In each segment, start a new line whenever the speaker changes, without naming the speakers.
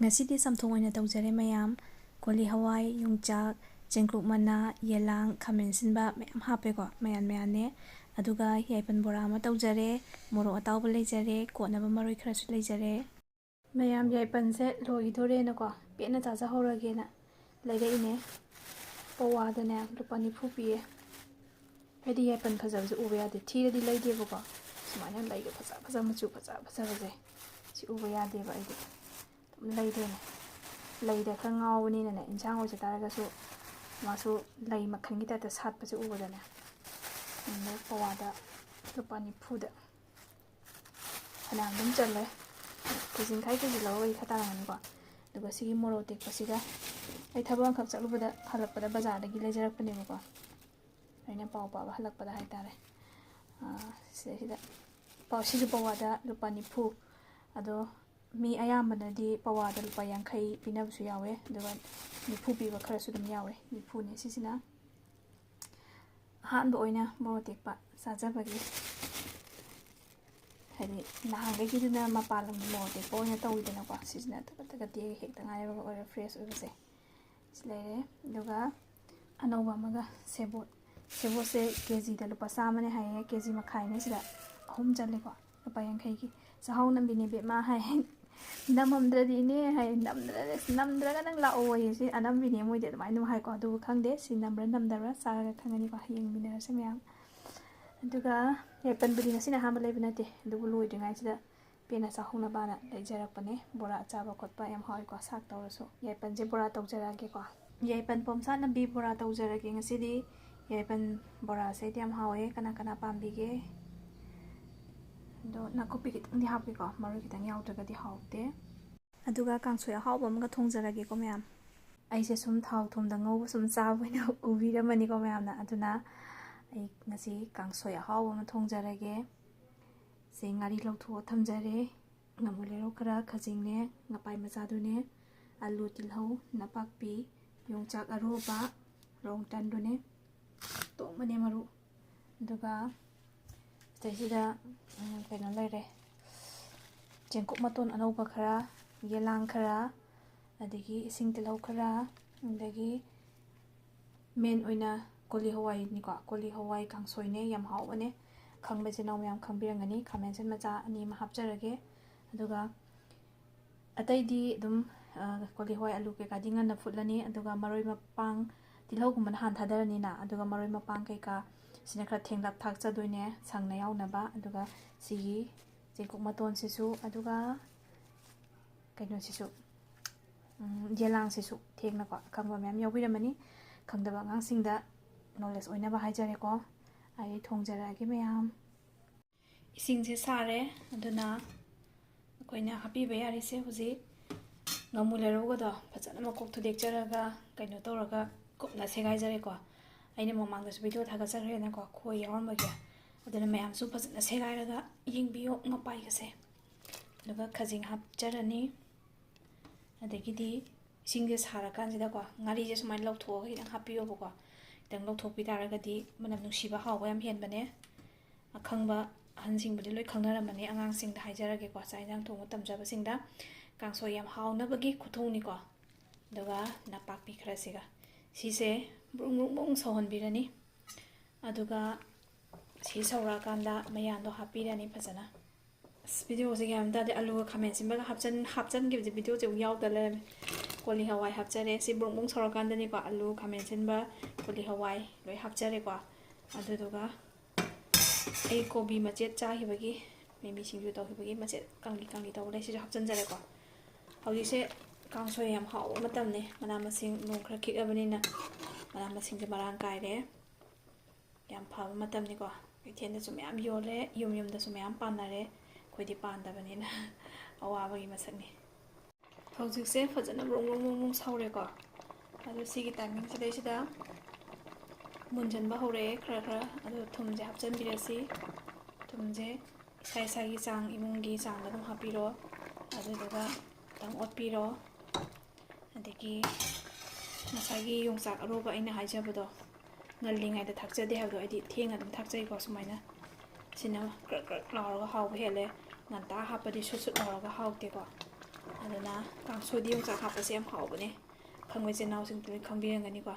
ꯉꯁꯤꯗꯤ ꯆꯝꯊꯣꯡ ꯑꯣꯏꯅ ꯇꯧꯖꯔꯦ ꯃꯌꯥꯝ ꯀꯣꯂꯤ ꯍꯋꯥꯏ ꯌꯣꯡꯆꯥꯛ ꯆꯦꯡꯀ꯭ꯔꯨꯞ ꯃꯅꯥ ꯌꯦꯂꯥꯡ ꯈꯥꯃꯦꯟ ꯑꯁꯤꯟꯕ ꯃꯌꯥꯝ ꯍꯥꯞꯄꯦꯀꯣ ꯃꯌꯥꯟꯅꯦ ꯑꯗꯨꯒ ꯌꯥꯏꯄꯟ ꯕꯣꯔꯥ ꯑꯃ ꯇꯧꯖꯔꯦ ꯃꯣꯔꯣꯛ ꯑꯇꯥꯎꯕ ꯂꯩꯖꯔꯦ ꯀꯣꯠꯅꯕ ꯃꯔꯣꯏ ꯈꯔꯁꯨ ꯂꯩꯖꯔꯦ ꯃꯌꯥꯝ ꯌꯥꯏꯄꯟꯁꯦ ꯂꯣꯏꯗꯣꯔꯦꯅꯀꯣ ꯄꯦꯠꯅ ꯆꯥꯖꯍꯧꯔꯒꯦꯅ ꯂꯩꯔꯛꯏꯅꯦ ꯄꯋꯥꯗꯅꯦ ꯂꯨꯄꯥ 90 ꯄꯤꯌꯦ ꯑꯩꯗꯤ ꯌꯥꯏꯄꯟ ꯐꯖꯕꯁꯦ ꯎꯕ ꯌꯥꯗꯦ ꯊꯤꯔꯗꯤ ꯂꯩꯗꯦꯕꯀꯣ ꯁꯨꯃꯥꯏꯅ ꯂꯩꯒ ꯐꯖ ꯃꯆꯨ ꯐꯖꯕꯁꯦ ꯁꯤ ꯎꯕ ꯌꯥꯗꯦꯕ ꯑꯩꯗꯤ ꯑꯗꯨꯝ ꯂꯩꯗꯣꯏꯅꯦ ꯂꯩꯗ ꯈꯔ ꯉꯥꯎꯕꯅꯤꯅꯅꯦ ꯏꯟꯁꯥꯡ ꯑꯣꯏꯖ ꯇꯥꯔꯒꯁꯨ ꯃꯥꯁꯨ ꯂꯩ ꯃꯈꯜꯒꯤ ꯇꯥꯏꯞꯇ ꯁꯥꯠꯄꯁꯦ ꯎꯕꯗꯅꯦ ꯄꯋꯥꯗ ꯂꯨꯄꯥ 90ꯗ ꯐꯅꯌꯥꯝ ꯑꯗꯨꯝ ꯆꯜꯂꯦ ꯀꯦꯖꯤꯡꯈꯥꯏ ꯂꯧꯔꯒꯗꯤ ꯈꯔ ꯇꯥꯔꯝꯒꯅꯤꯀꯣ ꯑꯗꯨꯒ ꯁꯤꯒꯤ ꯃꯣꯔꯣꯛ ꯇꯦꯛꯄꯁꯤꯒ ꯑꯩ ꯊꯕꯛ ꯑꯃꯈꯛ ꯆꯠꯂꯨꯕꯗ ꯍꯜꯂꯛꯄꯗ ꯕꯖꯥꯔꯗꯒꯤ ꯂꯩꯖꯔꯛꯄꯅꯦꯕꯀꯣ ꯑꯩꯅ ꯄꯥꯎ ꯄꯥꯕ ꯍꯜꯂꯛꯄꯗ ꯍꯥꯏꯇꯥꯔꯦ ꯁꯤꯗꯩꯁꯤꯗ ꯁꯤꯁꯨ ꯄꯋꯥꯗ ꯂꯨꯄꯥ 90 ꯑꯗꯣ ꯃꯤ ꯑꯌꯥꯝꯕꯅꯗꯤ ꯄꯋꯥꯗ ꯂꯨꯄꯥ 50 ꯄꯤꯅꯕꯁꯨ ꯌꯥꯎꯋꯦ ꯑꯗꯨꯒ 90 ꯄꯤꯕ ꯈꯔꯁꯨ ꯑꯗꯨꯝ ꯌꯥꯎꯋꯦ 90ꯅꯦ ꯁꯤꯁꯤꯅ ꯑꯍꯥꯟꯕ ꯑꯣꯏꯅ ꯃꯣꯔꯣꯛ ꯇꯦꯛꯄ ꯆꯥꯖꯕꯒꯤ ꯍꯥꯏꯗꯤ ꯅꯍꯥꯟꯈꯩꯒꯤꯗꯨꯅ ꯃꯄꯥꯟ ꯂꯝꯒꯤ ꯃꯣꯔꯣꯛ ꯇꯦꯛꯄ ꯑꯣꯏꯅ ꯇꯧꯋꯤꯗꯅꯀꯣ ꯁꯤꯁꯤꯅ ꯇꯒꯠ ꯇꯦꯛꯑꯒ ꯍꯦꯛꯇ ꯉꯥꯏꯔꯒ ꯑꯣꯏꯔꯣ ꯐ꯭ꯔꯦꯁ ꯑꯣꯏꯕꯁꯦ ꯁꯤ ꯂꯩꯔꯦ ꯑꯗꯨꯒ ꯑꯅꯧꯕ ꯑꯃꯒ ꯁꯦꯕꯣꯠꯁꯦ ꯀꯦꯖꯤꯗ ꯂꯨꯄꯥ 100ꯅꯦ ꯍꯥꯏꯌꯦ ꯀꯦꯖꯤ ꯃꯈꯥꯏꯅꯦ ꯁꯤꯗ 3 ꯆꯜꯂꯦꯀꯣ ꯂꯨꯄꯥ 50ꯒꯤ ꯆꯥꯛꯍꯥꯎ ꯅꯝꯕꯤꯅꯦ ꯕꯦꯝꯃ ꯍꯥꯏ ꯅꯝꯃꯝꯗ꯭ꯔꯗꯤ ꯏꯅꯦ ꯍꯥꯏ ꯅꯝꯗ꯭ꯔꯒ ꯅꯪ ꯂꯥꯛꯑꯣ ꯍꯥꯏꯌꯦ ꯁꯤ ꯑꯅꯝꯕꯤꯅꯦ ꯃꯣꯏꯗꯤ ꯑꯗꯨꯃꯥꯏꯅ ꯑꯗꯨꯝ ꯍꯥꯏꯀꯣ ꯑꯗꯨꯕꯨ ꯈꯪꯗꯦ ꯁꯤ ꯅꯝꯕ꯭ꯔꯥ ꯅꯝꯗꯕ꯭ꯔꯥ ꯆꯥꯔꯒ ꯈꯪꯒꯅꯤꯀꯣ ꯌꯦꯡꯃꯤꯟꯅꯔꯁꯦ ꯃꯌꯥꯝ ꯑꯗꯨꯒ ꯌꯥꯏꯄꯟꯕꯨꯗꯤ ꯉꯁꯤꯅ ꯑꯍꯥꯟꯕ ꯂꯩꯕ ꯅꯠꯇꯦ ꯑꯗꯨꯕꯨ ꯂꯣꯏꯗ꯭ꯔꯤꯉꯩꯁꯤꯗ ꯄꯦꯟꯅ ꯆꯥꯍꯧꯅꯕꯅ ꯂꯩꯖꯔꯛꯄꯅꯦ ꯕꯣꯔꯥ ꯆꯥꯕ ꯈꯣꯠꯄ ꯌꯥꯝ ꯍꯥꯎꯋꯤꯀꯣ ꯁꯥꯛ ꯇꯧꯔꯁꯨ ꯌꯥꯏꯄꯟꯁꯦ ꯕꯣꯔꯥ ꯇꯧꯖꯔꯛꯑꯒꯦꯀꯣ ꯌꯥꯏꯄꯟ ꯄꯣꯝꯁꯥꯠꯅꯕꯤ ꯕꯣꯔꯥ ꯇꯧꯖꯔꯒꯦ ꯉꯁꯤꯗꯤ ꯌꯥꯏꯄꯟ ꯕꯣꯔꯥꯁꯦ ꯌꯥꯝ ꯍꯥꯎꯋꯦ ꯀꯅꯥ ꯄꯥꯝꯕꯤꯒꯦ ꯑꯗꯣ ꯅꯥꯀꯨꯞꯄꯤ ꯈꯤꯇꯪꯗꯤ ꯍꯥꯞꯄꯤꯀꯣ ꯃꯔꯣꯏ ꯈꯤꯇꯪ ꯌꯥꯎꯗ꯭ꯔꯒꯗꯤ ꯍꯥꯎꯇꯦ ꯑꯗꯨꯒ ꯀꯥꯡꯁꯣꯏ ꯑꯍꯥꯎꯕ ꯑꯃꯒ ꯊꯣꯡꯖꯔꯒꯦꯀꯣ ꯃꯌꯥꯝ ꯑꯩꯁꯦ ꯁꯨꯝ ꯊꯥꯎ ꯊꯨꯝꯗ ꯉꯧꯕ ꯁꯨꯝ ꯆꯥꯕ ꯑꯣꯏꯅ ꯎꯕꯤꯔꯝꯃꯅꯤꯀꯣ ꯃꯌꯥꯝꯅ ꯑꯗꯨꯅ ꯑꯩ ꯉꯁꯤ ꯀꯥꯡꯁꯣꯏ ꯑꯍꯥꯎꯕ ꯑꯃ ꯊꯣꯡꯖꯔꯒꯦ ꯁꯤ ꯉꯥꯔꯤ ꯂꯧꯊꯣꯛꯑ ꯊꯝꯖꯔꯦ ꯉꯥꯃꯨ ꯂꯩꯔꯧ ꯈꯔ ꯈꯖꯤꯡꯅꯦ ꯉꯄꯥꯏ ꯃꯆꯥꯗꯨꯅꯦ ꯑꯂꯨ ꯇꯤꯜꯍꯧ ꯅꯄꯥꯛꯄꯤ ꯌꯣꯡꯆꯥꯛ ꯑꯔꯣꯕ ꯔꯣꯡ ꯇꯟꯗꯨꯅꯦ ꯇꯣꯡꯕꯅꯦ ꯃꯔꯨ ꯑꯗꯨꯒ ꯁꯤꯗꯩꯁꯤꯗ ꯀꯩꯅꯣ ꯂꯩꯔꯦ ꯆꯦꯡꯀꯨꯞ ꯃꯇꯣꯟ ꯑꯅꯧꯕ ꯈꯔ ꯌꯦꯂꯥꯡ ꯈꯔ ꯑꯗꯒꯤ ꯏꯁꯤꯡ ꯇꯤꯜꯍꯧ ꯈꯔ ꯑꯗꯒꯤ ꯃꯦꯟ ꯑꯣꯏꯅ ꯀꯣꯂꯤ ꯍꯋꯥꯏꯅꯤꯀꯣ ꯀꯣꯂꯤ ꯍꯋꯥꯏ ꯀꯥꯡꯁꯣꯏꯅꯦ ꯌꯥꯝ ꯍꯥꯎꯕꯅꯦ ꯈꯪꯕ ꯏꯆꯤꯜ ꯏꯅꯥꯎ ꯃꯌꯥꯝ ꯈꯪꯕꯤꯔꯝꯒꯅꯤ ꯈꯥꯃꯦꯟ ꯑꯁꯤꯟ ꯃꯆꯥ 2 ꯑꯃ ꯍꯥꯞꯆꯔꯒꯦ ꯑꯗꯨꯒ ꯑꯇꯩꯗꯤ ꯑꯗꯨꯝ ꯀꯣꯂꯤ ꯍꯋꯥꯏ ꯑꯂꯨ ꯀꯩꯀꯥꯗꯤ ꯉꯟꯅ ꯐꯨꯠꯂꯅꯤ ꯑꯗꯨꯒ ꯃꯔꯣꯏ ꯃꯄꯥꯡ ꯇꯤꯜꯍꯧꯒꯨꯝꯕꯅ ꯍꯥꯟꯅ ꯊꯥꯗꯔꯅꯤꯅ ꯑꯗꯨꯒ ꯃꯔꯣꯏ ꯃꯄꯥꯡ ꯀꯩꯀꯥ ꯁꯤꯅ ꯈꯔ ꯊꯦꯡꯂꯞ ꯊꯥꯛꯆꯗꯣꯏꯅꯦ ꯁꯪꯅ ꯌꯥꯎꯅꯕ ꯑꯗꯨꯒ ꯁꯤꯒꯤ ꯆꯦꯡꯀꯨꯞ ꯃꯇꯣꯟꯁꯤꯁꯨ ꯑꯗꯨꯒ ꯀꯩꯅꯣꯁꯤꯁꯨ ꯌꯦꯂꯥꯡꯁꯤꯁꯨ ꯊꯦꯡꯅꯀꯣ ꯑꯈꯪꯕ ꯃꯌꯥꯝ ꯌꯥꯎꯕꯤꯔꯝꯃꯅꯤ ꯈꯪꯗꯕ ꯑꯉꯥꯡꯁꯤꯡꯗ ꯅꯣꯂꯦꯖ ꯑꯣꯏꯅꯕ ꯍꯥꯏꯖꯔꯦꯀꯣ ꯑꯩ ꯊꯣꯡꯖꯔꯛꯑꯒꯦ ꯃꯌꯥꯝ ꯏꯁꯤꯡꯁꯦ ꯁꯥꯔꯦ ꯑꯗꯨꯅ ꯑꯩꯈꯣꯏꯅ ꯍꯥꯞꯄꯤꯕ ꯌꯥꯔꯤꯁꯦ ꯍꯧꯖꯤꯛ ꯉꯥꯃꯨ ꯂꯩꯔꯧꯒꯗꯣ ꯐꯖꯅ ꯃꯀꯣꯛ ꯊꯨꯗꯦꯛꯆꯔꯒ ꯀꯩꯅꯣ ꯇꯧꯔꯒ ꯀꯨꯞꯅ ꯁꯦꯒꯥꯏꯖꯔꯦꯀꯣ ꯑꯩꯅ ꯃꯃꯥꯡꯗꯁꯨ ꯚꯤꯗꯤꯑꯣ ꯊꯥꯒꯠꯆꯈ꯭ꯔꯦꯅꯀꯣ ꯈꯣꯏ ꯌꯥꯎꯔꯝꯕꯒꯤ ꯑꯗꯨꯅ ꯃꯌꯥꯝꯁꯨ ꯐꯖꯅ ꯁꯦꯒꯥꯏꯔꯒ ꯌꯦꯡꯕꯤꯌꯣ ꯉꯄꯥꯏꯒꯁꯦ ꯑꯗꯨꯒ ꯈꯖꯤꯡ ꯍꯥꯞꯆꯔꯅꯤ ꯑꯗꯒꯤꯗꯤ ꯏꯁꯤꯡꯁꯦ ꯁꯥꯔꯀꯥꯟꯁꯤꯗꯀꯣ ꯉꯥꯔꯤꯁꯦ ꯁꯨꯃꯥꯏꯅ ꯂꯧꯊꯣꯛꯑꯒ ꯈꯤꯇꯪ ꯍꯥꯞꯄꯤꯌꯣꯕꯀꯣ ꯈꯤꯇꯪ ꯂꯧꯊꯣꯛꯄꯤ ꯇꯥꯔꯒꯗꯤ ꯃꯅꯝ ꯅꯨꯡꯁꯤꯕ ꯍꯥꯎꯕ ꯌꯥꯝ ꯍꯦꯟꯕꯅꯦ ꯑꯈꯪꯕ ꯑꯍꯟꯁꯤꯡꯕꯨꯗꯤ ꯂꯣꯏ ꯈꯪꯅꯔꯝꯃꯅꯤ ꯑꯉꯥꯡꯁꯤꯡꯗ ꯍꯥꯏꯖꯔꯒꯦꯀꯣ ꯆꯥꯛ ꯏꯟꯁꯥꯡ ꯊꯣꯡꯕ ꯇꯝꯖꯕꯁꯤꯡꯗ ꯀꯥꯡꯁꯣꯏ ꯌꯥꯝ ꯍꯥꯎꯅꯕꯒꯤ ꯈꯨꯊꯣꯡꯅꯤꯀꯣ ꯑꯗꯨꯒ ꯅꯄꯥꯛꯄꯤ ꯈꯔꯁꯤꯒ ꯁꯤꯁꯦ ꯕ꯭ꯔꯨꯡ ꯕ꯭ꯔꯨꯡ ꯕ꯭ꯔꯨꯡ ꯁꯧꯍꯟꯕꯤꯔꯅꯤ ꯑꯗꯨꯒ ꯁꯤ ꯁꯧꯔꯛꯑꯀꯥꯟꯗ ꯃꯌꯥꯟꯗꯣ ꯍꯥꯞꯄꯤꯔꯅꯤ ꯐꯖꯅ ꯑꯁ ꯚꯤꯗꯤꯑꯣꯁꯦ ꯒ꯭ꯌꯥꯟ ꯇꯥꯗꯦ ꯑꯂꯨꯒ ꯈꯥꯃꯦꯟ ꯑꯁꯤꯟꯕꯒ ꯍꯥꯞꯆꯟꯈꯤꯕꯁꯦ ꯚꯤꯗꯤꯑꯣꯁꯦ ꯑꯃꯨꯛ ꯌꯥꯎꯗ ꯂꯩꯔꯝꯃꯦ ꯀꯣꯂꯤ ꯍꯋꯥꯏ ꯍꯥꯞꯆꯔꯦ ꯁꯤ ꯕ꯭ꯔꯨꯡ ꯕ꯭ꯔꯨꯡ ꯁꯧꯔꯀꯥꯟꯗꯅꯤꯀꯣ ꯑꯂꯨ ꯈꯥꯃꯦꯟ ꯑꯁꯤꯟꯕ ꯀꯣꯂꯤ ꯍꯋꯥꯏ ꯂꯣꯏ ꯍꯥꯞꯆꯔꯦꯀꯣ ꯑꯗꯨꯗꯨꯒ ꯑꯩ ꯀꯣꯕꯤ ꯃꯆꯦꯠ ꯆꯥꯈꯤꯕꯒꯤ ꯃꯤꯃꯤ ꯁꯤꯡꯖꯨ ꯇꯧꯈꯤꯕꯒꯤ ꯃꯆꯦꯠ ꯀꯪꯂꯤ ꯇꯧꯕ ꯂꯩ ꯁꯤꯁꯨ ꯍꯥꯞꯆꯤꯟꯖꯔꯦꯀꯣ ꯍꯧꯖꯤꯛꯁꯦ ꯀꯥꯡꯁꯣꯏ ꯌꯥꯝ ꯍꯥꯎꯕ ꯃꯇꯝꯅꯤ ꯃꯅꯥ ꯃꯁꯤꯡ ꯅꯣꯡ ꯈꯔ ꯈꯤꯛꯑꯕꯅꯤꯅ ꯃꯅꯥ ꯃꯁꯤꯡꯁꯦ ꯃꯔꯥꯡ ꯀꯥꯏꯔꯦ ꯌꯥꯝ ꯐꯕ ꯃꯇꯝꯅꯤꯀꯣ ꯀꯩꯊꯦꯜꯗꯁꯨ ꯃꯌꯥꯝ ꯌꯣꯜꯂꯦ ꯌꯨꯝꯗꯁꯨ ꯃꯌꯥꯝ ꯄꯥꯟꯅꯔꯦ ꯑꯩꯈꯣꯏꯗꯤ ꯄꯥꯟꯗꯕꯅꯤꯅ ꯑꯋꯥꯕꯒꯤ ꯃꯁꯛꯅꯤ ꯍꯧꯖꯤꯛꯁꯦ ꯐꯖꯅ ꯕ꯭ꯔꯨꯡ ꯕ꯭ꯔꯨꯡ ꯕ꯭ꯔꯨꯡ ꯕ꯭ꯔꯨꯡ ꯁꯧꯔꯦꯀꯣ ꯑꯗꯣ ꯁꯤꯒꯤ ꯇꯥꯏꯃꯤꯡꯁꯤꯗꯩꯁꯤꯗ ꯃꯨꯟꯖꯟꯕ ꯍꯧꯔꯛꯑꯦ ꯈꯔ ꯑꯗꯣ ꯊꯨꯝꯁꯦ ꯍꯥꯞꯆꯤꯟꯕꯤꯔꯁꯤ ꯊꯨꯝꯁꯦ ꯏꯁꯥꯒꯤ ꯆꯥꯡ ꯏꯃꯨꯡꯒꯤ ꯆꯥꯡꯗ ꯑꯗꯨꯝ ꯍꯥꯞꯄꯤꯔꯣ ꯑꯗꯨꯗꯨꯒ ꯈꯤꯇꯪ ꯑꯣꯠꯄꯤꯔꯣ ꯑꯗꯒꯤ ꯉꯁꯥꯏꯒꯤ ꯌꯣꯡꯆꯥꯛ ꯑꯔꯣꯕ ꯑꯩꯅ ꯍꯥꯏꯖꯕꯗꯣ ꯉꯜꯂꯤꯉꯩꯗ ꯊꯥꯛꯆꯗꯦ ꯍꯥꯏꯕꯗꯣ ꯑꯩꯗꯤ ꯊꯦꯡꯅ ꯑꯗꯨꯝ ꯊꯥꯛꯆꯩꯀꯣ ꯁꯨꯃꯥꯏꯅ ꯁꯤꯅ ꯀ꯭ꯔꯛ ꯀ꯭ꯔꯛ ꯂꯥꯎꯔꯒ ꯍꯥꯎꯕ ꯍꯦꯜꯂꯦ ꯉꯟꯇꯥ ꯍꯥꯞꯄꯗꯤ ꯁꯨꯠ ꯁꯨꯠ ꯂꯥꯎꯔꯒ ꯍꯥꯎꯇꯦꯀꯣ ꯑꯗꯨꯅ ꯀꯥꯡꯁꯣꯏꯗ ꯌꯣꯡꯆꯥꯛ ꯍꯥꯞꯄꯁꯦ ꯌꯥꯝ ꯍꯥꯎꯕꯅꯦ ꯈꯪꯕ ꯏꯆꯤꯜ ꯏꯅꯥꯎꯁꯤꯡꯗꯨꯗꯤ ꯈꯪꯕꯤꯔꯝꯒꯅꯤꯀꯣ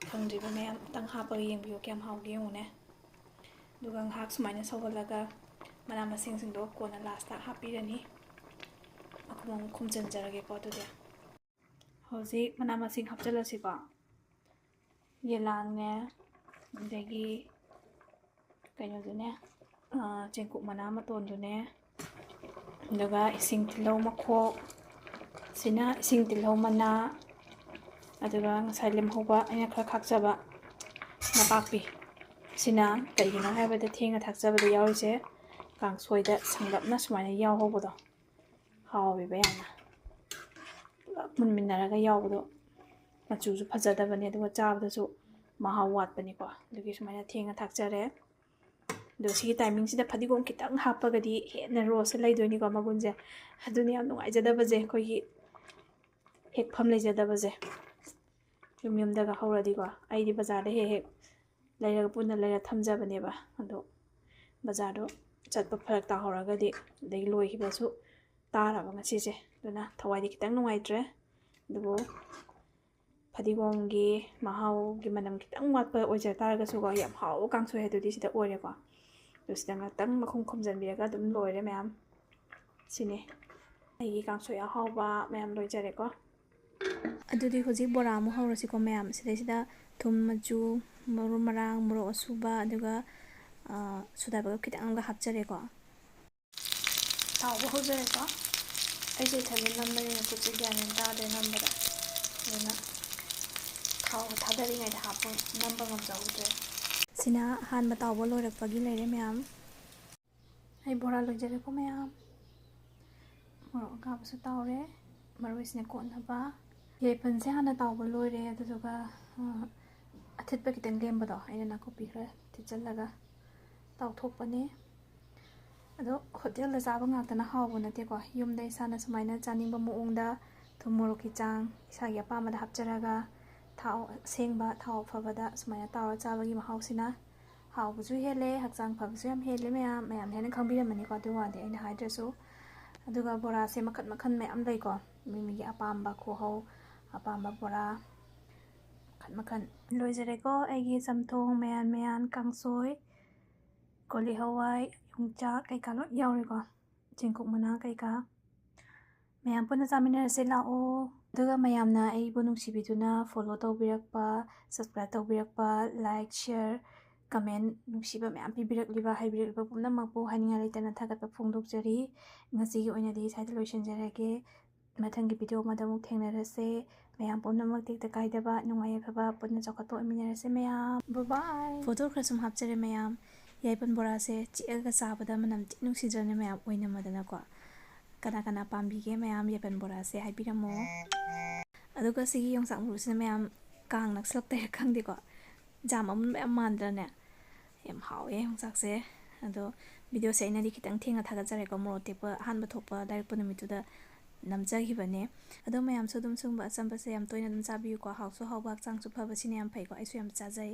ꯈꯪꯗ꯭ꯔꯤꯕ ꯃꯌꯥꯝ ꯑꯃꯇꯪ ꯍꯥꯞꯄꯒ ꯌꯦꯡꯕꯤꯌꯨ ꯀꯌꯥꯝ ꯍꯥꯎꯒꯦ ꯌꯦꯡꯉꯨꯅꯦ ꯑꯗꯨꯒ ꯉꯥꯏꯍꯥꯛ ꯁꯨꯃꯥꯏꯅ ꯁꯧꯍꯜꯂꯒ ꯃꯅꯥ ꯃꯁꯤꯡꯁꯤꯡꯗꯣ ꯀꯣꯟꯅ ꯂꯥꯁꯇ ꯍꯥꯞꯄꯤꯔꯅꯤ ꯑꯃꯨꯛ ꯈꯨꯝꯖꯤꯟꯖꯔꯒꯦꯀꯣ ꯑꯗꯨꯗꯤ ꯍꯧꯖꯤꯛ ꯃꯅꯥ ꯃꯁꯤꯡ ꯍꯥꯞꯆꯤꯜꯂꯁꯤꯀꯣ ꯌꯦꯂꯥꯡꯅꯦ ꯑꯗꯒꯤ ꯀꯩꯅꯣꯗꯨꯅꯦ ꯆꯦꯡꯀꯨꯞ ꯃꯅꯥ ꯃꯇꯣꯟꯗꯨꯅꯦ ꯑꯗꯨꯒ ꯏꯁꯤꯡ ꯇꯤꯜꯍꯧ ꯃꯈꯣꯛ ꯁꯤꯅ ꯏꯁꯤꯡ ꯇꯤꯜꯍꯧ ꯃꯅꯥ ꯑꯗꯨꯒ ꯉꯁꯥꯏ ꯂꯦꯝꯍꯧꯕ ꯑꯩꯅ ꯈꯔ ꯈꯥꯛꯆꯕ ꯅꯄꯥꯛꯄꯤ ꯁꯤꯅ ꯀꯩꯒꯤꯅꯣ ꯍꯥꯏꯕꯗ ꯊꯦꯡꯅ ꯊꯥꯛꯆꯕꯗ ꯌꯥꯎꯔꯤꯁꯦ ꯀꯥꯡꯁꯣꯏꯗ ꯁꯪꯂꯞꯅ ꯁꯨꯃꯥꯏꯅ ꯌꯥꯎꯍꯧꯕꯗꯣ ꯍꯥꯎꯋꯦꯕ ꯌꯥꯝꯅ ꯄꯨꯂꯞ ꯃꯨꯟꯃꯤꯟꯅꯔꯒ ꯌꯥꯎꯕꯗꯣ ꯃꯆꯨꯁꯨ ꯐꯖꯗꯕꯅꯦ ꯑꯗꯨꯒ ꯆꯥꯕꯗꯁꯨ ꯃꯍꯥꯎ ꯋꯥꯠꯄꯅꯤꯀꯣ ꯑꯗꯨꯒꯤ ꯁꯨꯃꯥꯏꯅ ꯊꯦꯡꯅ ꯊꯥꯛꯆꯔꯦ ꯑꯗꯣ ꯁꯤꯒꯤ ꯇꯥꯏꯃꯤꯡꯁꯤꯗ ꯐꯗꯤꯒꯣꯝ ꯈꯤꯇꯪ ꯍꯥꯞꯄꯒꯗꯤ ꯍꯦꯟꯅ ꯔꯣꯁꯁꯦ ꯂꯩꯗꯣꯏꯅꯤꯀꯣ ꯃꯒꯨꯟꯁꯦ ꯑꯗꯨꯅ ꯌꯥꯝ ꯅꯨꯡꯉꯥꯏꯖꯗꯕꯁꯦ ꯑꯩꯈꯣꯏꯒꯤ ꯍꯦꯛꯐꯝ ꯂꯩꯖꯗꯕꯁꯦ ꯌꯨꯝ ꯌꯨꯝꯗꯒ ꯍꯧꯔꯗꯤꯀꯣ ꯑꯩꯗꯤ ꯕꯖꯥꯔꯗ ꯍꯦꯛ ꯍꯦꯛ ꯂꯩꯔꯒ ꯄꯨꯟꯅ ꯂꯩꯔ ꯊꯝꯖꯕꯅꯦꯕ ꯑꯗꯣ ꯕꯖꯥꯔꯗꯣ ꯆꯠꯄ ꯐꯔꯛ ꯇꯥꯍꯧꯔꯒꯗꯤ ꯑꯗꯒꯤ ꯂꯣꯏꯈꯤꯕꯁꯨ ꯇꯥꯔꯕ ꯉꯁꯤꯁꯦ ꯑꯗꯨꯅ ꯊꯋꯥꯏꯗꯤ ꯈꯤꯇꯪ ꯅꯨꯡꯉꯥꯏꯇ꯭ꯔꯦ ꯑꯗꯨꯕꯨ ꯐꯗꯤꯒꯣꯝꯒꯤ ꯃꯍꯥꯎꯒꯤ ꯃꯅꯝ ꯈꯤꯇꯪ ꯋꯥꯠꯄ ꯑꯣꯏꯖ ꯇꯥꯔꯒꯁꯨꯀꯣ ꯌꯥꯝ ꯍꯥꯎꯕ ꯀꯥꯡꯁꯣꯏ ꯍꯥꯏꯗꯨꯗꯤ ꯁꯤꯗ ꯑꯣꯏꯔꯦꯀꯣ ꯑꯗꯨ ꯁꯤꯗ ꯉꯥꯛꯇꯪ ꯃꯈꯨꯝ ꯈꯨꯝꯖꯤꯟꯕꯤꯔꯒ ꯑꯗꯨꯝ ꯂꯣꯏꯔꯦ ꯃꯌꯥꯝ ꯁꯤꯅꯤ ꯑꯩꯒꯤ ꯀꯥꯡꯁꯣꯏ ꯑꯍꯥꯎꯕ ꯃꯌꯥꯝ ꯂꯣꯏꯖꯔꯦꯀꯣ ꯑꯗꯨꯗꯤ ꯍꯧꯖꯤꯛ ꯕꯣꯔꯥ ꯑꯃꯨꯛ ꯍꯧꯔꯁꯤꯀꯣ ꯃꯌꯥꯝ ꯁꯤꯗꯩꯁꯤꯗ ꯊꯨꯝ ꯃꯆꯨ ꯃꯔꯨ ꯃꯔꯥꯡ ꯃꯣꯔꯣꯛ ꯑꯁꯨꯕ ꯑꯗꯨꯒ ꯁꯣꯗꯥꯕꯥꯏꯒꯞ ꯈꯤꯇꯪ ꯑꯃꯒ ꯍꯥꯞꯆꯔꯦꯀꯣ ꯇꯥꯎꯕ ꯍꯧꯖꯔꯦꯀꯣ ꯑꯩꯁꯦ ꯏꯊꯟꯗ ꯅꯝꯕꯅꯤꯅ ꯈꯨꯠꯁꯦ ꯒ꯭ꯌꯥꯟ ꯃꯦꯟ ꯇꯥꯗ꯭ꯔꯦ ꯅꯝꯕꯗ ꯑꯗꯨꯅ ꯊꯥꯎ ꯊꯥꯗꯔꯤꯉꯩꯗ ꯅꯝꯕ ꯉꯝꯖꯍꯧꯗ꯭ꯔꯦ ꯁꯤꯅ ꯑꯍꯥꯟꯕ ꯇꯥꯎꯕ ꯂꯣꯏꯔꯛꯄꯒꯤ ꯂꯩꯔꯦ ꯃꯌꯥꯝ ꯑꯩ ꯕꯣꯔꯥ ꯂꯣꯏꯖꯔꯦꯀꯣ ꯃꯌꯥꯝ ꯃꯣꯔꯣꯛ ꯑꯀꯥꯕꯁꯨ ꯇꯥꯎꯔꯦ ꯃꯔꯣꯏꯁꯤꯅ ꯀꯣꯠꯅꯕ ꯌꯥꯏꯄꯟꯁꯦ ꯍꯥꯟꯅ ꯇꯥꯎꯕ ꯂꯣꯏꯔꯦ ꯑꯗꯨꯗꯨꯒ ꯑꯊꯤꯠꯄ ꯈꯤꯇꯪ ꯂꯦꯝꯕꯗꯣ ꯑꯩꯅ ꯅꯥꯀꯨꯞꯄꯤ ꯈꯔ ꯊꯤꯠꯆꯜꯂꯒ ꯇꯥꯎꯊꯣꯛꯄꯅꯦ ꯑꯗꯣ ꯍꯣꯇꯦꯜꯗ ꯆꯥꯕ ꯉꯥꯛꯇꯅ ꯍꯥꯎꯕ ꯅꯠꯇꯦꯀꯣ ꯌꯨꯝꯗ ꯏꯁꯥꯅ ꯁꯨꯃꯥꯏꯅ ꯆꯥꯅꯤꯡꯕ ꯃꯑꯣꯡꯗ ꯊꯨꯝ ꯃꯣꯔꯣꯛꯀꯤ ꯆꯥꯡ ꯏꯁꯥꯒꯤ ꯑꯄꯥꯝꯕꯗ ꯍꯥꯞꯆꯔꯒ ꯊꯥꯎ ꯑꯁꯦꯡꯕ ꯊꯥꯎ ꯑꯐꯕꯗ ꯁꯨꯃꯥꯏꯅ ꯇꯥꯎꯔ ꯆꯥꯕꯒꯤ ꯃꯍꯥꯎꯁꯤꯅ ꯍꯥꯎꯕꯁꯨ ꯍꯦꯜꯂꯦ ꯍꯛꯆꯥꯡ ꯐꯕꯁꯨ ꯌꯥꯝ ꯍꯦꯜꯂꯦ ꯃꯌꯥꯝ ꯍꯦꯟꯅ ꯈꯪꯕꯤꯔꯝꯃꯅꯤꯀꯣ ꯑꯗꯨ ꯋꯥꯗꯤ ꯑꯩꯅ ꯍꯥꯏꯗ꯭ꯔꯁꯨ ꯑꯗꯨꯒ ꯕꯣꯔꯥꯁꯦ ꯃꯈꯟ ꯃꯈꯟ ꯃꯌꯥꯝ ꯂꯩꯀꯣ ꯃꯤꯒꯤ ꯑꯄꯥꯝꯕ ꯈꯨꯍꯧ ꯑꯄꯥꯝꯕ ꯕꯣꯔꯥ ꯃꯈꯟ ꯃꯈꯟ ꯂꯣꯏꯖꯔꯦꯀꯣ ꯑꯩꯒꯤ ꯆꯝꯊꯣꯡ ꯃꯌꯥꯟ ꯀꯥꯡꯁꯣꯏ ꯀꯣꯂꯤ ꯍꯋꯥꯏ ꯌꯣꯡꯆꯥꯛ ꯀꯩꯀꯥ ꯂꯣꯏ ꯌꯥꯎꯔꯦꯀꯣ ꯆꯦꯡꯀꯨꯞ ꯃꯅꯥ ꯀꯩꯀꯥ ꯃꯌꯥꯝ ꯄꯨꯟꯅ ꯆꯥꯃꯤꯟꯅꯔꯁꯦ ꯂꯥꯛꯑꯣ ꯑꯗꯨꯒ ꯃꯌꯥꯝꯅ ꯑꯩꯕꯨ ꯅꯨꯡꯁꯤꯕꯤꯗꯨꯅ ꯐꯣꯂꯣ ꯇꯧꯕꯤꯔꯛꯄ ꯁꯕꯁꯀ꯭ꯔꯥꯏꯕ ꯇꯧꯕꯤꯔꯛꯄ ꯂꯥꯏꯛ ꯁꯤꯌꯔ ꯀꯃꯦꯟ ꯅꯨꯡꯁꯤꯕ ꯃꯌꯥꯝ ꯄꯤꯕꯤꯔꯛꯂꯤꯕ ꯍꯥꯏꯕꯤꯔꯛꯂꯤꯕ ꯄꯨꯝꯅꯃꯛꯄꯨ ꯍꯥꯏꯅꯤꯡꯉꯥꯏ ꯂꯩꯇꯅ ꯊꯥꯒꯠꯄ ꯐꯣꯡꯗꯣꯛꯆꯔꯤ ꯉꯁꯤꯒꯤ ꯑꯣꯏꯅꯗꯤ ꯁ꯭ꯋꯥꯏꯗ ꯂꯣꯏꯁꯤꯟꯖꯔꯒꯦ ꯃꯊꯪꯒꯤ ꯚꯤꯗꯤꯑꯣ ꯑꯃꯗ ꯑꯃꯨꯛ ꯊꯦꯡꯅꯔꯁꯦ ꯃꯌꯥꯝ ꯄꯨꯝꯅꯃꯛ ꯇꯦꯛꯇ ꯀꯥꯏꯗꯕ ꯅꯨꯡꯉꯥꯏ ꯌꯥꯏꯐꯕ ꯄꯨꯟꯅ ꯆꯥꯎꯈꯠꯄ ꯑꯣꯏꯃꯤꯟꯅꯔꯁꯦ ꯃꯌꯥꯝ ꯕꯥꯏ ꯐꯣꯇꯣ ꯈꯔ ꯁꯨꯝ ꯍꯥꯞꯆꯔꯦ ꯃꯌꯥꯝ ꯌꯥꯏꯄꯟ ꯕꯣꯔꯥꯁꯦ ꯆꯤꯛꯑꯒ ꯆꯥꯕꯗ ꯃꯅꯝ ꯊꯤ ꯅꯨꯡꯁꯤꯗ꯭ꯔꯅꯦ ꯃꯌꯥꯝ ꯑꯣꯏꯅꯝꯃꯗꯅꯀꯣ ꯀꯅꯥ ꯀꯅꯥ ꯄꯥꯝꯕꯤꯒꯦ ꯃꯌꯥꯝ ꯌꯥꯏꯄꯟ ꯕꯣꯔꯥꯁꯦ ꯍꯥꯏꯕꯤꯔꯝꯃꯣ ꯑꯗꯨꯒ ꯁꯤꯒꯤ ꯌꯣꯡꯆꯥꯛ ꯃꯔꯨꯁꯤꯅ ꯃꯌꯥꯝ ꯀꯥꯡ ꯅꯛꯁꯜꯂꯛꯇꯩꯔ ꯈꯪꯗꯦꯀꯣ ꯖꯥꯝ ꯑꯃꯨꯟꯕ ꯌꯥꯝ ꯃꯥꯟꯗ꯭ꯔꯅꯦ ꯌꯥꯝ ꯍꯥꯎꯋꯦ ꯌꯣꯡꯆꯥꯛꯁꯦ ꯑꯗꯣ ꯚꯤꯗꯤꯑꯣꯁꯦ ꯑꯩꯅꯗꯤ ꯈꯤꯇꯪ ꯊꯦꯡꯅ ꯊꯥꯒꯠꯆꯔꯦꯀꯣ ꯃꯣꯔꯣꯛ ꯇꯦꯛꯄ ꯑꯍꯥꯟꯕ ꯊꯣꯛꯄ ꯂꯥꯏꯔꯛꯄ ꯅꯨꯃꯤꯠꯇꯨꯗ ꯅꯝꯖꯈꯤꯕꯅꯦ ꯑꯗꯣ ꯃꯌꯥꯝꯁꯨ ꯑꯗꯨꯝ ꯁꯤꯒꯨꯝꯕ ꯑꯆꯝꯕꯁꯦ ꯌꯥꯝ ꯇꯣꯏꯅ ꯑꯗꯨꯝ ꯆꯥꯕꯤꯌꯨꯀꯣ ꯍꯥꯎꯁꯨ ꯍꯥꯎꯕ ꯍꯛꯆꯥꯡꯁꯨ ꯐꯕ ꯁꯤꯅ ꯌꯥꯝ ꯐꯩꯀꯣ ꯑꯩꯁꯨ ꯌꯥꯝ ꯆꯥꯖꯩ